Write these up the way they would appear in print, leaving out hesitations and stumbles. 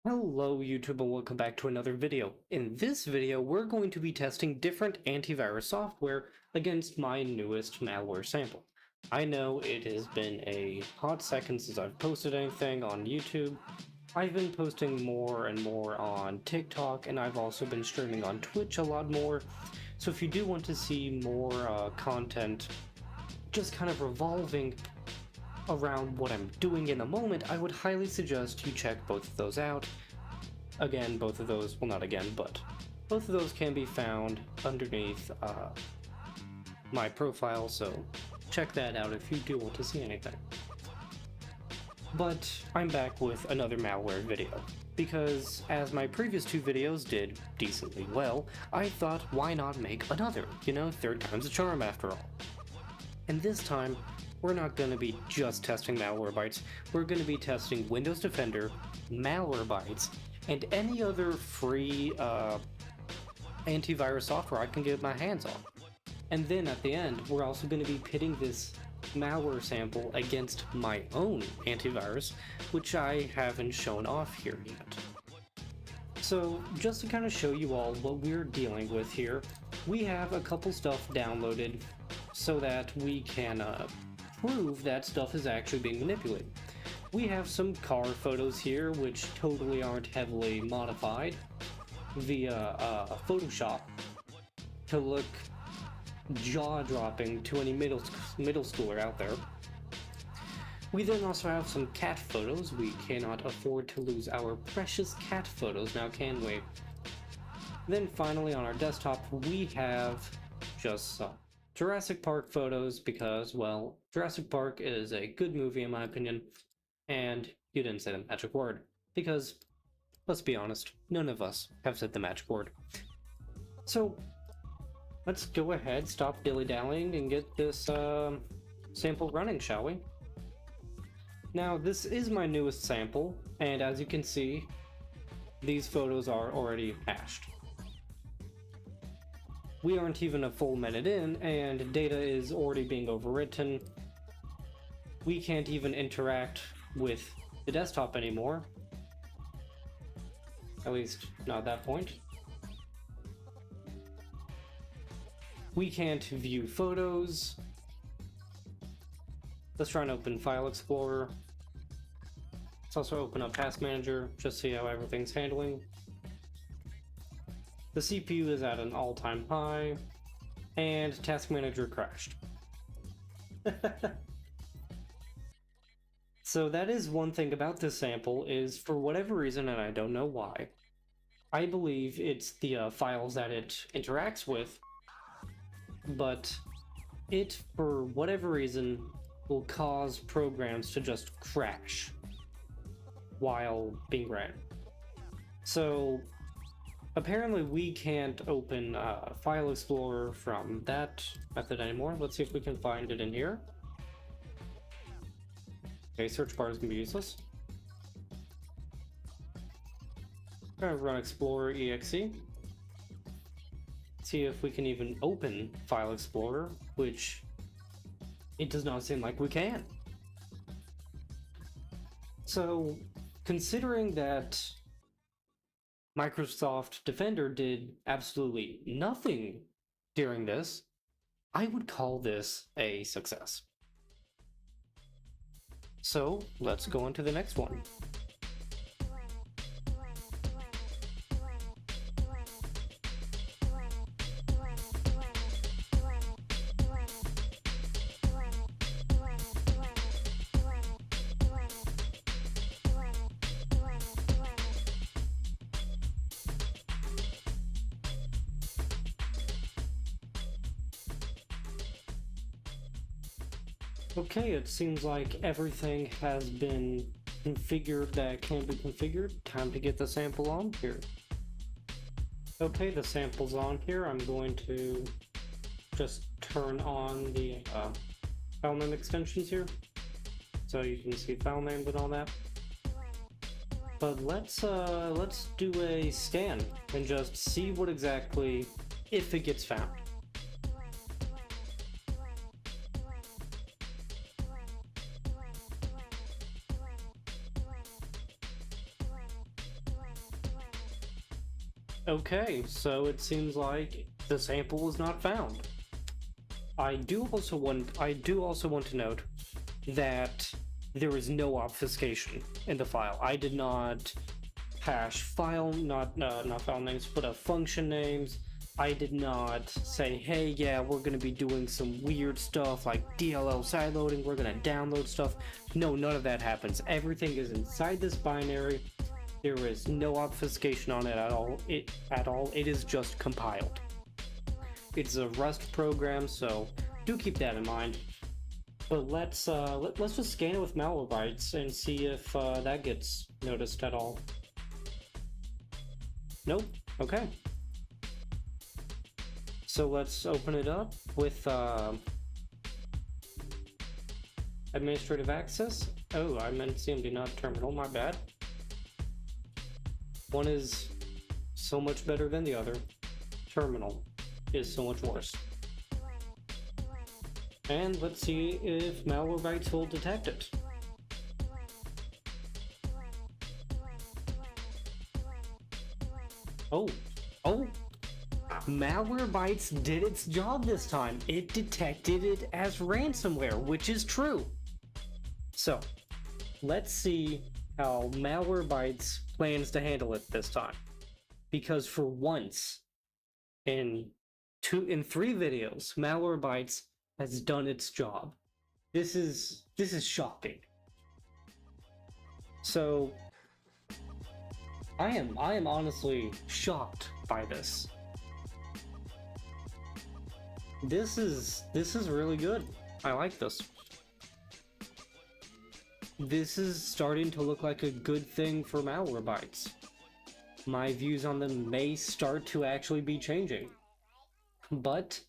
Hello YouTube and welcome back to another video. In this video, we're going to be testing different antivirus software against my newest malware sample. I know it has been a hot second since I've posted anything on YouTube. I've been posting more and more on TikTok, and I've also been streaming on Twitch a lot more. So if you do want to see more content just kind of revolving around what I'm doing in a moment, I would highly suggest you check both of those out. Again, both of those, well, not again, but both of those can be found underneath my profile, so check that out if you do want to see anything. But I'm back with another malware video, because as my previous two videos did decently well, I thought, why not make another? You know, third time's a charm after all. And this time, we're not going to be just testing Malwarebytes, we're going to be testing Windows Defender, Malwarebytes, and any other free antivirus software I can get my hands on. And then at the end, we're also going to be pitting this malware sample against my own antivirus, which I haven't shown off here yet. So just to kind of show you all what we're dealing with here, we have a couple stuff downloaded so that we can prove that stuff is actually being manipulated. We have some car photos here which totally aren't heavily modified via Photoshop to look jaw-dropping to any middle schooler out there. We then also have some cat photos. We cannot afford to lose our precious cat photos now, can we? Then finally on our desktop we have just some Jurassic Park photos because, well, Jurassic Park is a good movie in my opinion, and you didn't say the magic word, because, let's be honest, none of us have said the magic word. So, let's go ahead, stop dilly-dallying, and get this sample running, shall we? Now, this is my newest sample, and as you can see, these photos are already hashed. We aren't even a full minute in, and data is already being overwritten. We can't even interact with the desktop anymore. At least, not at that point. We can't view photos. Let's try and open File Explorer. Let's also open up Task Manager, just see how everything's handling. The CPU is at an all-time high, and Task Manager crashed. So that is one thing about this sample, is for whatever reason, and I don't know why, I believe it's the files that it interacts with, but it, for whatever reason, will cause programs to just crash while being ran. So apparently we can't open File Explorer from that method anymore. Let's see if we can find it in here. Okay, search bar is going to be useless. I'm going to run Explorer exe. See if we can even open File Explorer, which it does not seem like we can. So, considering that Microsoft Defender did absolutely nothing during this, I would call this a success. So, let's go on to the next one. Okay, it seems like everything has been configured that can be configured. Time to get the sample on here. Okay, the sample's on here. I'm going to just turn on the file name extensions here, so you can see file names and all that. But let's do a scan and just see what exactly, if it gets found. Okay, so it seems like the sample was not found. I do also want to note that there is no obfuscation in the file. I did not hash file, not file names, but function names. I did not say, hey, yeah, we're gonna be doing some weird stuff like DLL sideloading, we're gonna download stuff. No, none of that happens. Everything is inside this binary. There is no obfuscation on it at all. It is just compiled. It's a Rust program, so do keep that in mind. But let's just scan it with Malwarebytes and see if that gets noticed at all. Nope. Okay. So let's open it up with administrative access. Oh, I meant CMD, not terminal. My bad. One is so much better than the other. Terminal is so much worse. And let's see if Malwarebytes will detect it. Oh, Malwarebytes did its job this time. It detected it as ransomware, which is true. So, let's see how Malwarebytes plans to handle it this time. Because for once, in 3 videos, Malwarebytes has done its job. This is shocking. So I am honestly shocked by this. This is really good. I like this. This is starting to look like a good thing for Malwarebytes. My views on them may start to actually be changing. But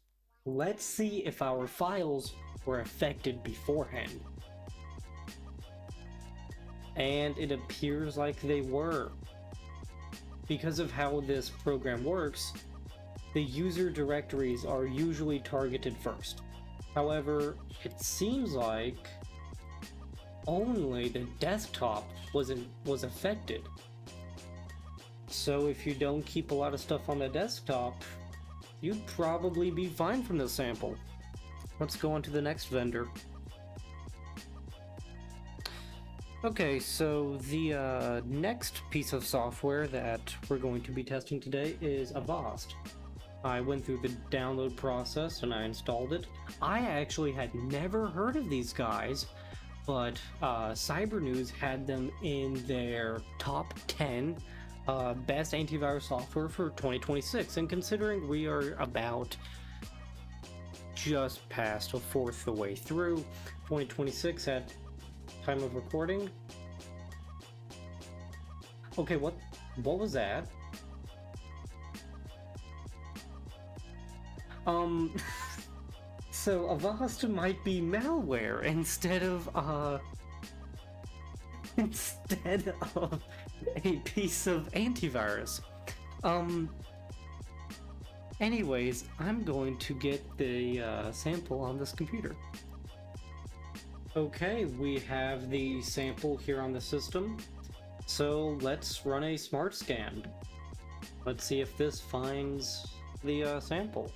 let's see if our files were affected beforehand. And it appears like they were. Because of how this program works, the user directories are usually targeted first. However, it seems like only the desktop was affected. So if you don't keep a lot of stuff on the desktop, you'd probably be fine from this sample. Let's go on to the next vendor. Okay, so the next piece of software that we're going to be testing today is Avast. I went through the download process and I installed it. I actually had never heard of these guys, but Cyber News had them in their top 10 best antivirus software for 2026, and considering we are about just past a fourth the way through 2026 at time of recording. Okay, what was that? So Avast might be malware instead of a piece of antivirus. Anyways, I'm going to get the sample on this computer. Okay, we have the sample here on the system. So let's run a smart scan. Let's see if this finds the sample.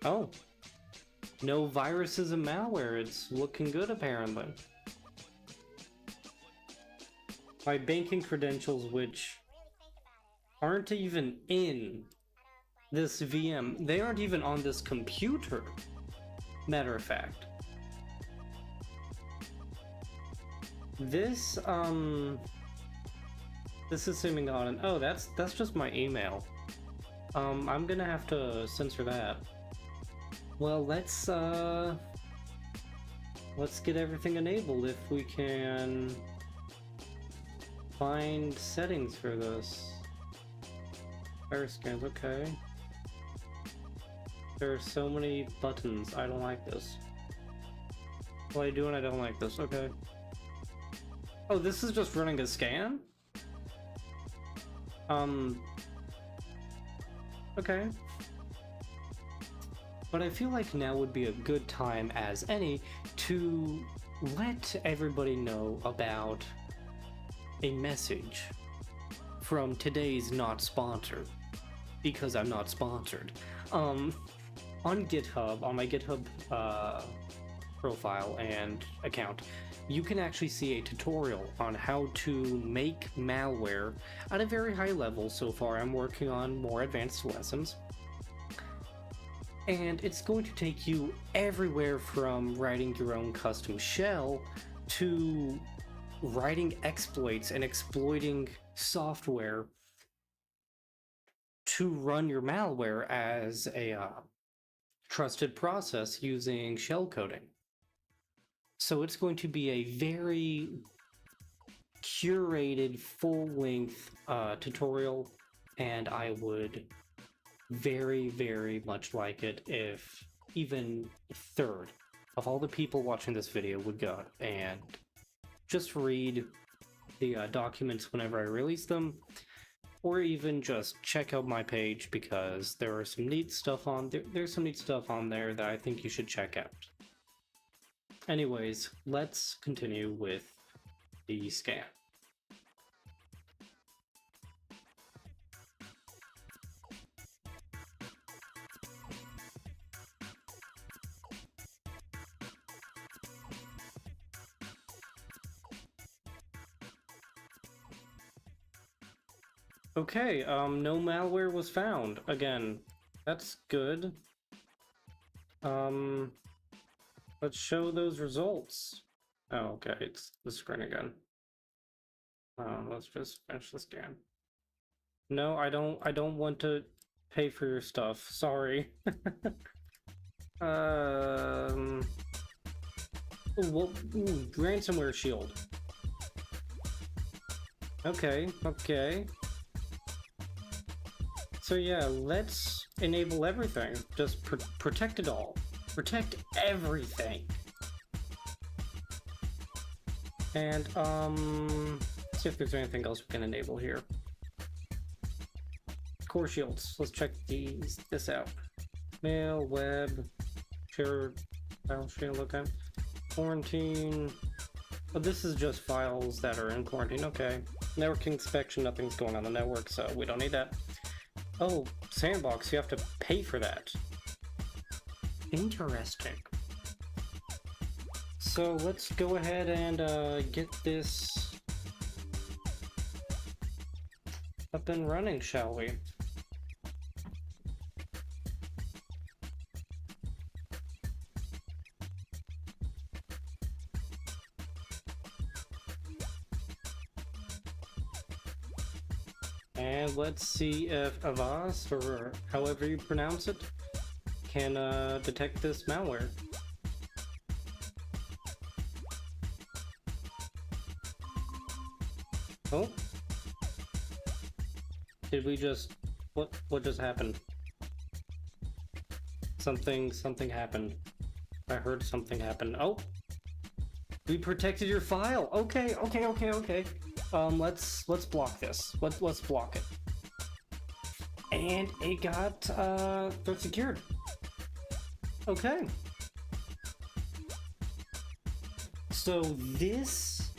Oh, no viruses and malware. It's looking good apparently. My banking credentials, which aren't even in this VM, they aren't even on this computer, matter of fact. This is seeming odd, and oh, that's just my email. I'm gonna have to censor that. Well, let's get everything enabled if we can find settings for this. Virus scans, okay. There are so many buttons. I don't like this. What are you doing? I don't like this. Okay. Oh, this is just running a scan? Okay. But I feel like now would be a good time as any to let everybody know about a message from today's not sponsored, because I'm not sponsored. On GitHub, on my GitHub profile and account, you can actually see a tutorial on how to make malware at a very high level. So far, I'm working on more advanced lessons. And it's going to take you everywhere from writing your own custom shell to writing exploits and exploiting software to run your malware as a trusted process using shell coding. So it's going to be a very curated, full-length tutorial, and I would very, very much like it if even a third of all the people watching this video would go and just read the documents whenever I release them, or even just check out my page, because there are some neat stuff on there. There's some neat stuff on there that I think you should check out. Anyways, let's continue with the scan. Okay, no malware was found. Again, that's good. Let's show those results. Oh, okay, it's the screen again. Let's just finish the scan. No, I don't want to pay for your stuff. Sorry. Well, ransomware shield. Okay. So yeah, let's enable everything. Just protect it all. Protect everything. And let's see if there's anything else we can enable here. Core shields. Let's check this out. Mail, web, share, file shield. Okay. Quarantine. Oh, this is just files that are in quarantine. Okay. Network inspection. Nothing's going on the network, so we don't need that. Oh, sandbox, you have to pay for that. Interesting. So let's go ahead and get this up and running, shall we? And let's see if Avast, or however you pronounce it, can detect this malware. Oh, did we just what just happened? Something happened. I heard something happen. Oh, we protected your file. Okay. Let's block this. Let's block it. And it got they're secured. Okay. So this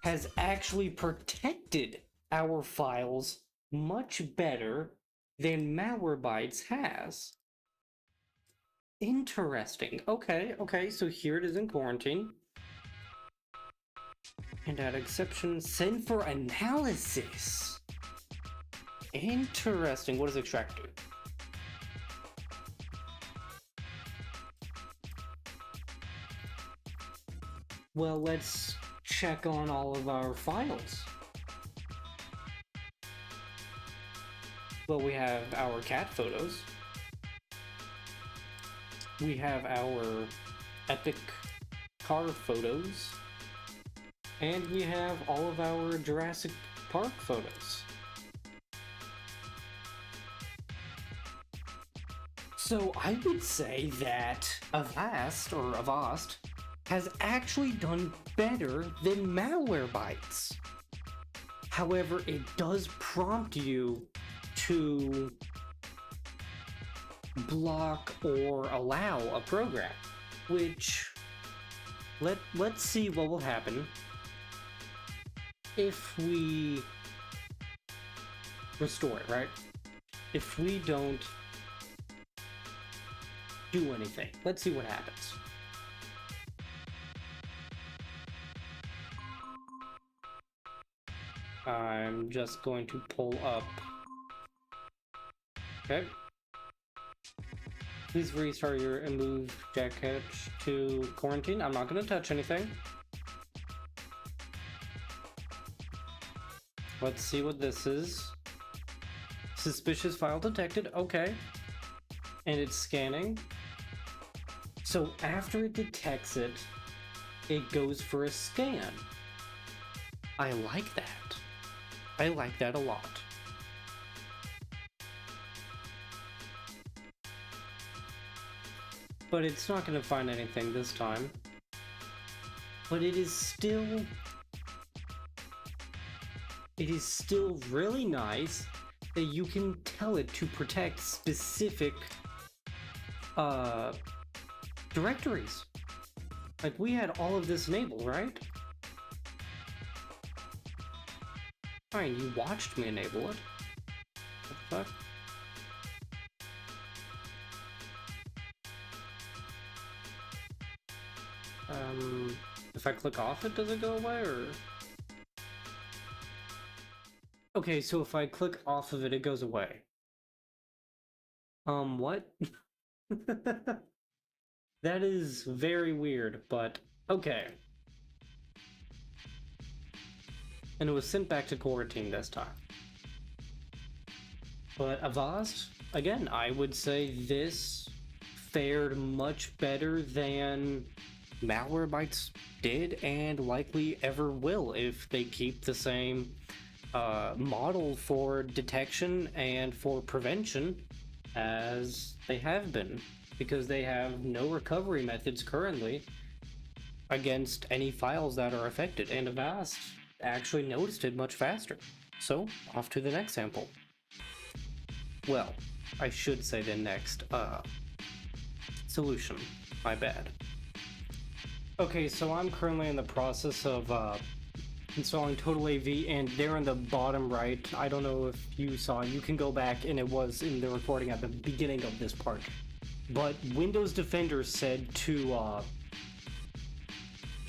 has actually protected our files much better than Malwarebytes has. Interesting. Okay, so here it is in quarantine. And add exception, send for analysis. Interesting. What does extract do? Well, let's check on all of our files. Well, we have our cat photos. We have our epic car photos. And we have all of our Jurassic Park photos. So I would say that Avast has actually done better than Malwarebytes. However, it does prompt you to block or allow a program, which let's see what will happen if we restore it, right? If we don't do anything, let's see what happens. I'm just going to pull up. Okay. Please restart your and move Jack Catch to quarantine. I'm not going to touch anything. Let's see what this is. Suspicious file detected. Okay. And it's scanning. So after it detects it, it goes for a scan. I like that. I like that a lot. But it's not going to find anything this time. But it is still really nice that you can tell it to protect specific directories. Like, we had all of this enabled, right? Fine, you watched me enable it. What the fuck? If I click off it, does it go away, or? Okay, so if I click off of it, it goes away. What? That is very weird, but okay. And it was sent back to quarantine this time. But Avast, again, I would say this fared much better than Malwarebytes did and likely ever will if they keep the same model for detection and for prevention as they have been, because they have no recovery methods currently against any files that are affected, and Avast actually noticed it much faster. So, off to the next sample. Well, I should say the next solution. My bad. Okay, so I'm currently in the process of installing Total AV, and there in the bottom right, I don't know if you saw, you can go back, and it was in the recording at the beginning of this part. But Windows Defender said to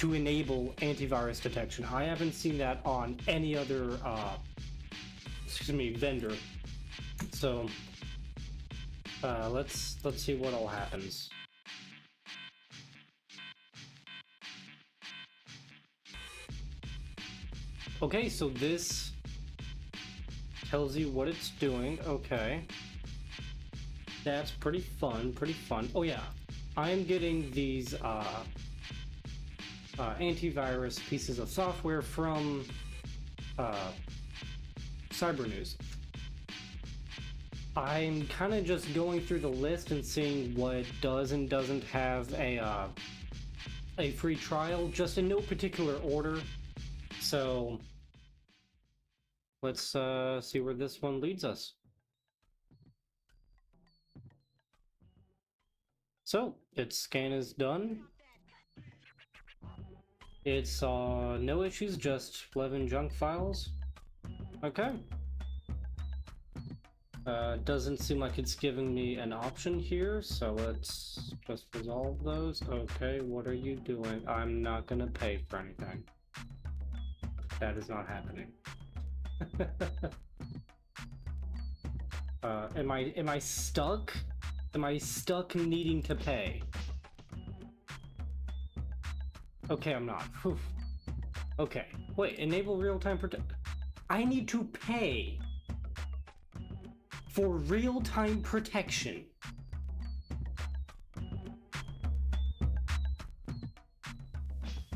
enable antivirus detection. I haven't seen that on any other vendor. So let's see what all happens. Okay, so this tells you what it's doing. Okay. That's pretty fun, Oh yeah, I'm getting these antivirus pieces of software from Cybernews. I'm kind of just going through the list and seeing what does and doesn't have a free trial, just in no particular order. So let's see where this one leads us. So its scan is done. It saw no issues, just 11 junk files. Okay. Doesn't seem like it's giving me an option here, so let's just resolve those. Okay, what are you doing? I'm not gonna pay for anything. That is not happening. Am I stuck? Am I stuck needing to pay? Okay, I'm not. Whew. Okay, wait, enable real-time protect. I need to pay for real-time protection.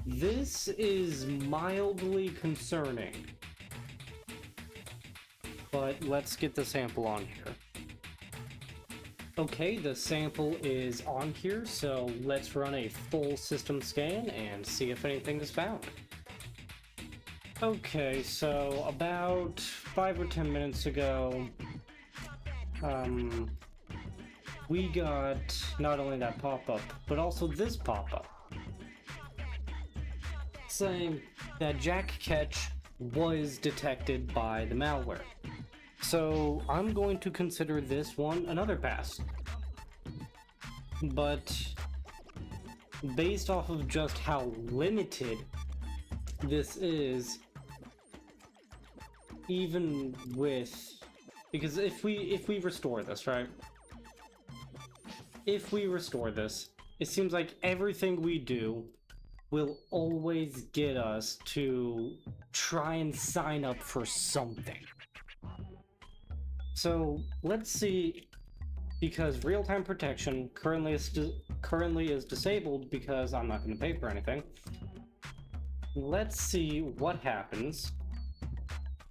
This is mildly concerning. But let's get the sample on here. Okay, the sample is on here, so let's run a full system scan and see if anything is found. Okay, so about 5 or 10 minutes ago, we got not only that pop-up, but also this pop-up saying that Jack Catch was detected by the malware. So I'm going to consider this one another pass. But based off of just how limited this is, even with, because if we restore this, right? If we restore this, it seems like everything we do will always get us to try and sign up for something. So let's see, because real-time protection currently is disabled because I'm not going to pay for anything. Let's see what happens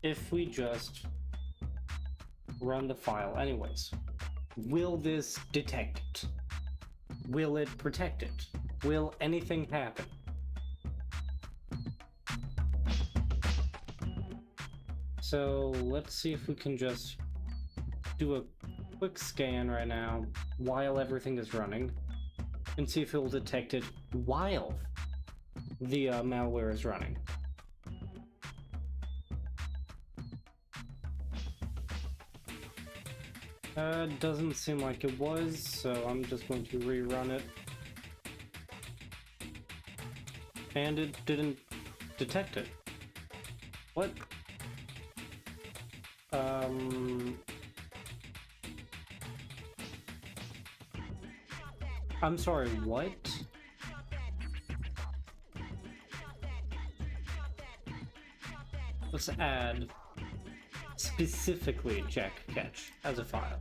if we just run the file anyways. Will this detect it? Will it protect it? Will anything happen? So let's see if we can just do a quick scan right now while everything is running and see if it will detect it while the malware is running. Doesn't seem like it was, so I'm just going to rerun it. And it didn't detect it. What? I'm sorry, what? Let's add specifically Jack Catch as a file.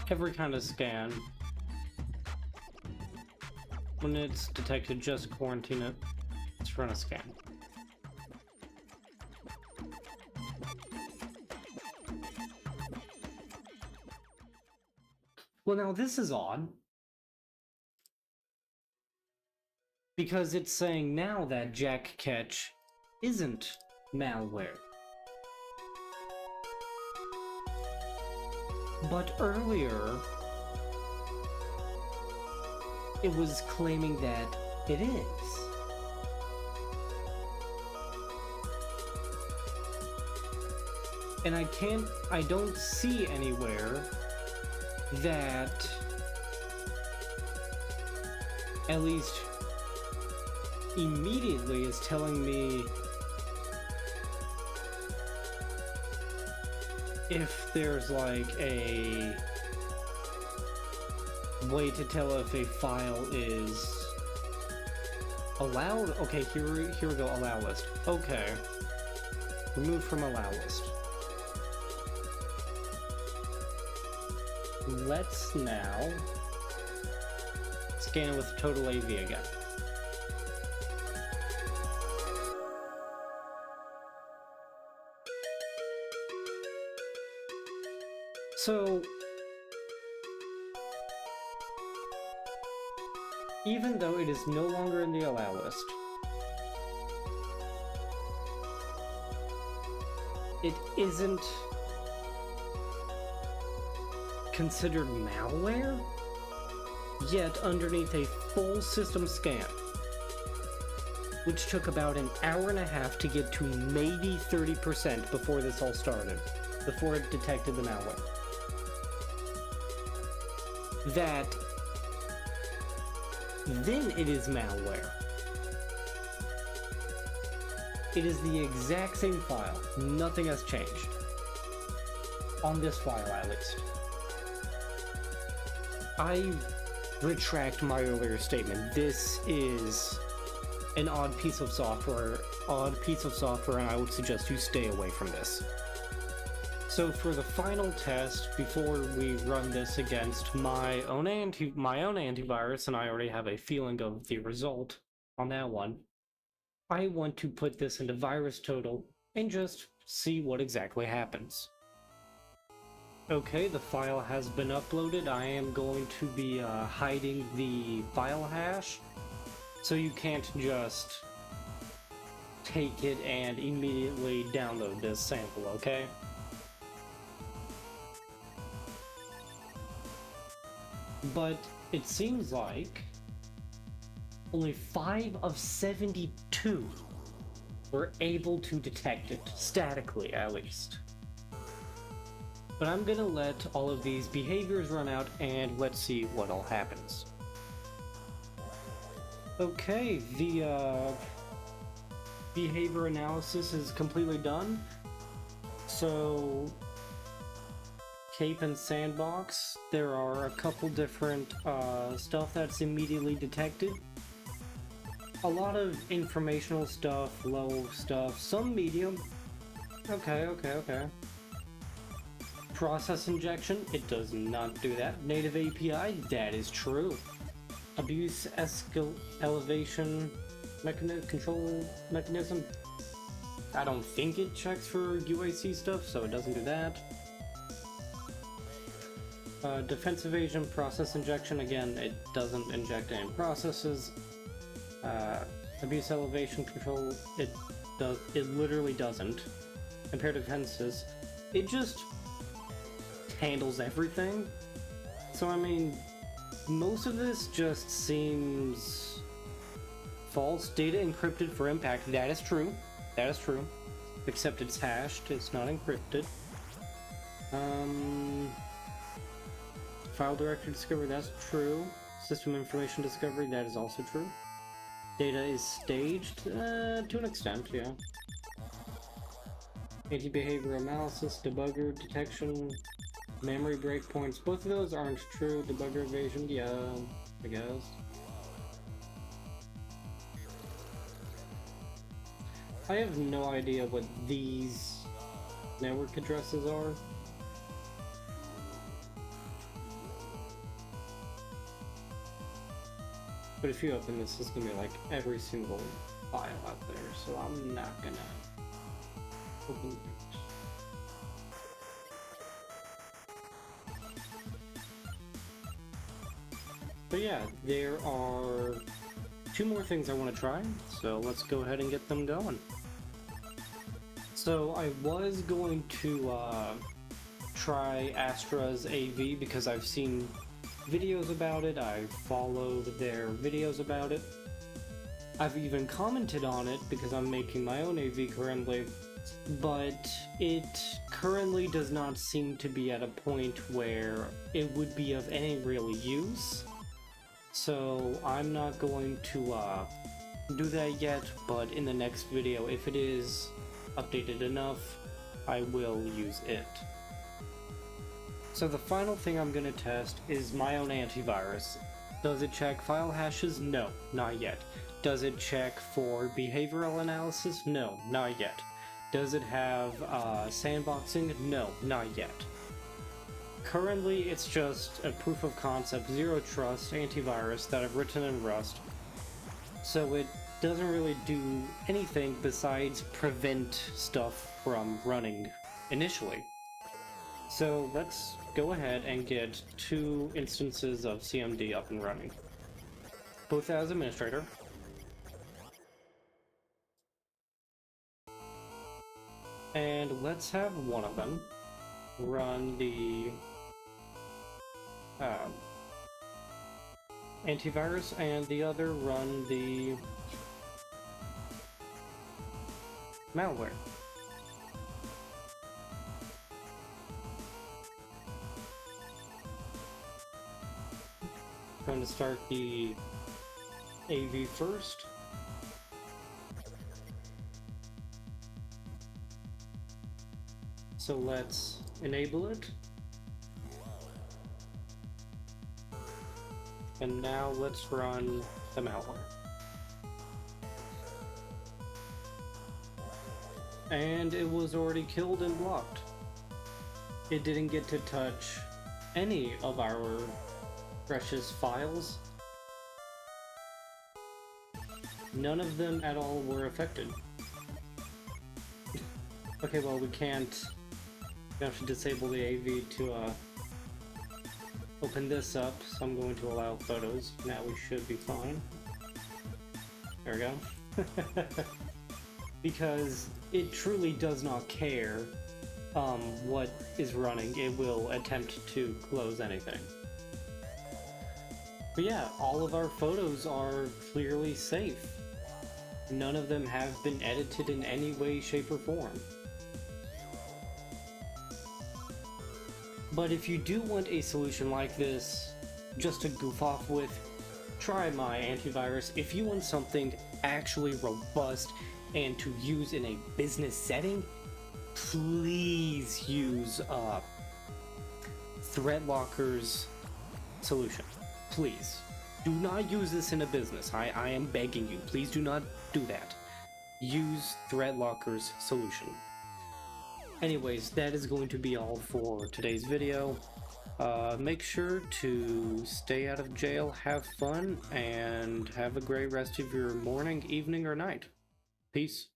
Every kind of scan, when it's detected, just quarantine it. Let's run a scan. Well, now this is odd, because it's saying now that Jack Catch isn't malware. But earlier, it was claiming that it is. And I don't see anywhere that, at least immediately, is telling me if there's like a way to tell if a file is allowed. Okay, here we go, allow list. Okay, remove from allow list. Let's now scan it with total AV again. So, even though it is no longer in the allow list, it isn't considered malware, yet underneath a full system scan, which took about an hour and a half to get to maybe 30% before this all started, before it detected the malware. That then it is malware. It is the exact same file. Nothing has changed. On this file, at least. I retract my earlier statement. This is an odd piece of software, and I would suggest you stay away from this. So for the final test, before we run this against my own antivirus, and I already have a feeling of the result on that one, I want to put this into VirusTotal and just see what exactly happens. Okay, the file has been uploaded. I am going to be hiding the file hash, so you can't just take it and immediately download this sample, okay? But it seems like only 5 of 72 were able to detect it, statically at least. But I'm gonna let all of these behaviors run out and let's see what all happens. Okay, the behavior analysis is completely done. So, Cape and Sandbox, there are a couple different stuff that's immediately detected. A lot of informational stuff, low stuff, some medium. Okay. Process injection, it does not do that. Native API, that is true. Abuse elevation control mechanism, I don't think it checks for UAC stuff, so it doesn't do that. Defense evasion, process injection, again, it doesn't inject any processes. Abuse elevation control, it literally doesn't. Impaired defenses, it just handles everything. So I mean, most of this just seems false. Data encrypted for impact, that is true. That is true. Except it's hashed, it's not encrypted. File directory discovery, that's true. System information discovery, that is also true. Data is staged, to an extent, yeah. Anti-behavior analysis, debugger, detection, memory breakpoints, both of those aren't true. Debugger evasion, yeah, I guess. I have no idea what these network addresses are. But if you open this, it's gonna be like every single file out there, so I'm not gonna open it. But yeah, there are 2 more things I want to try, so let's go ahead and get them going. So I was going to try Astra's AV because I've seen videos about it, I've followed their videos about it. I've even commented on it because I'm making my own AV currently, but it currently does not seem to be at a point where it would be of any real use. So I'm not going to do that yet, but in the next video, if it is updated enough, I will use it. So the final thing I'm going to test is my own antivirus. Does it check file hashes? No, not yet. Does it check for behavioral analysis? No, not yet. Does it have sandboxing? No, not yet. Currently, it's just a proof of concept, zero trust antivirus that I've written in Rust. So it doesn't really do anything besides prevent stuff from running initially. So let's go ahead and get 2 instances of CMD up and running, both as administrator. And let's have one of them run the antivirus and the other run the malware. Going to start the AV first. So let's enable it. And now let's run the malware. And it was already killed and blocked. It didn't get to touch any of our precious files. None of them at all were affected. Okay, well, we have to disable the AV to open this up, so I'm going to allow photos. Now we should be fine. There we go. Because it truly does not care what is running. It will attempt to close anything. But yeah, all of our photos are clearly safe. None of them have been edited in any way, shape, or form. But if you do want a solution like this, just to goof off with, try my antivirus. If you want something actually robust and to use in a business setting, please use ThreatLocker's solution. Please. Do not use this in a business. I am begging you. Please do not do that. Use ThreatLocker's solution. Anyways, that is going to be all for today's video. Make sure to stay out of jail, have fun, and have a great rest of your morning, evening, or night. Peace.